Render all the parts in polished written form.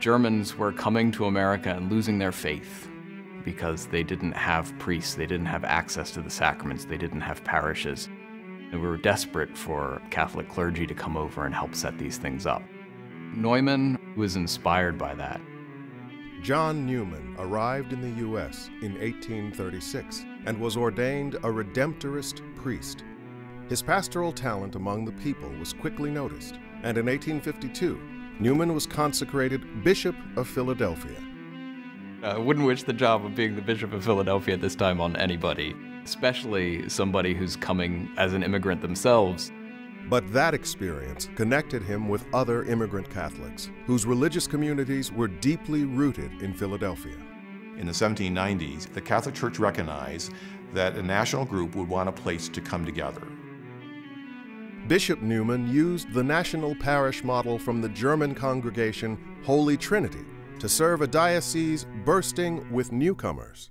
Germans were coming to America and losing their faith because they didn't have priests, they didn't have access to the sacraments, they didn't have parishes. And we were desperate for Catholic clergy to come over and help set these things up. Neumann was inspired by that. Ján Neumann arrived in the U.S. in 1836 and was ordained a Redemptorist priest. His pastoral talent among the people was quickly noticed, and in 1852, Neumann was consecrated Bishop of Philadelphia. I wouldn't wish the job of being the Bishop of Philadelphia at this time on anybody, especially somebody who's coming as an immigrant themselves. But that experience connected him with other immigrant Catholics whose religious communities were deeply rooted in Philadelphia. In the 1790s, the Catholic Church recognized that a national group would want a place to come together. Bishop Neumann used the national parish model from the German congregation Holy Trinity to serve a diocese bursting with newcomers.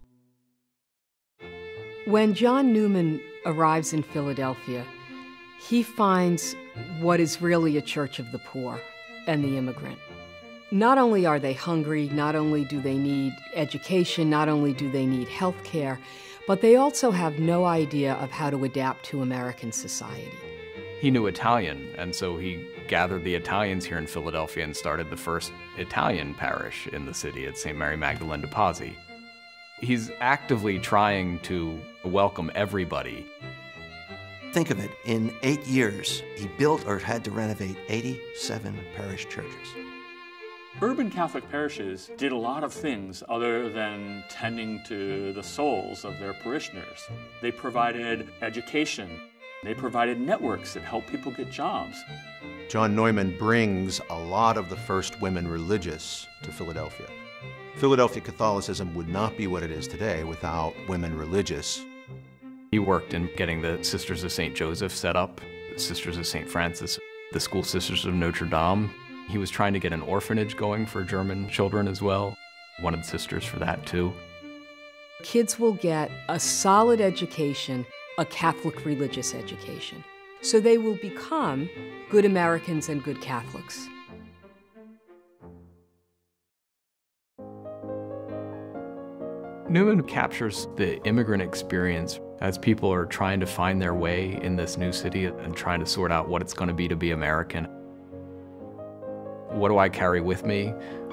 When Ján Neumann arrives in Philadelphia, he finds what is really a church of the poor and the immigrant. Not only are they hungry, not only do they need education, not only do they need health care, but they also have no idea of how to adapt to American society. He knew Italian, and so he gathered the Italians here in Philadelphia and started the first Italian parish in the city at St. Mary Magdalene de Pazzi. He's actively trying to welcome everybody. Think of it, in 8 years, he built or had to renovate 87 parish churches. Urban Catholic parishes did a lot of things other than tending to the souls of their parishioners. They provided education. They provided networks that helped people get jobs. Ján Neumann brings a lot of the first women religious to Philadelphia. Philadelphia Catholicism would not be what it is today without women religious. He worked in getting the Sisters of St. Joseph set up, the Sisters of St. Francis, the School Sisters of Notre Dame. He was trying to get an orphanage going for German children as well. Wanted sisters for that too. Kids will get a solid education, a Catholic religious education. So they will become good Americans and good Catholics. Neumann captures the immigrant experience as people are trying to find their way in this new city and trying to sort out what it's going to be American. What do I carry with me?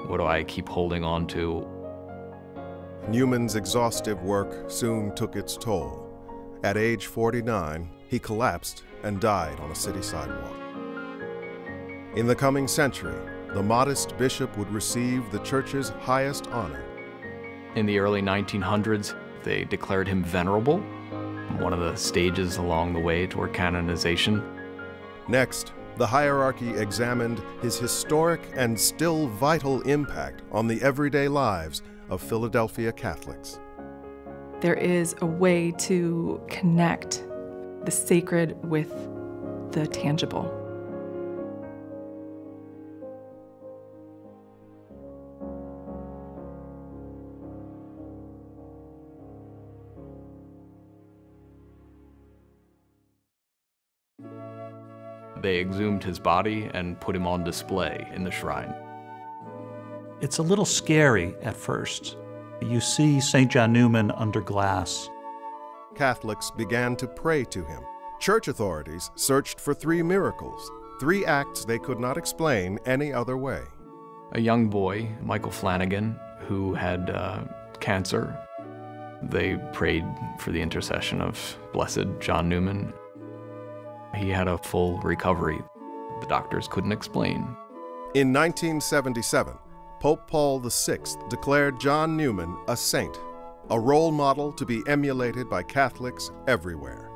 What do I keep holding on to? Neumann's exhaustive work soon took its toll. At age 49, he collapsed and died on a city sidewalk. In the coming century, the modest bishop would receive the church's highest honor. In the early 1900s, they declared him venerable, one of the stages along the way toward canonization. Next, the hierarchy examined his historic and still vital impact on the everyday lives of Philadelphia Catholics. There is a way to connect the sacred with the tangible. They exhumed his body and put him on display in the shrine. It's a little scary at first. You see St. Ján Neumann under glass. Catholics began to pray to him. Church authorities searched for 3 miracles, 3 acts they could not explain any other way. A young boy, Michael Flanagan, who had cancer. They prayed for the intercession of Blessed Ján Neumann. He had a full recovery the doctors couldn't explain. In 1977, Pope Paul VI declared Ján Neumann a saint, a role model to be emulated by Catholics everywhere.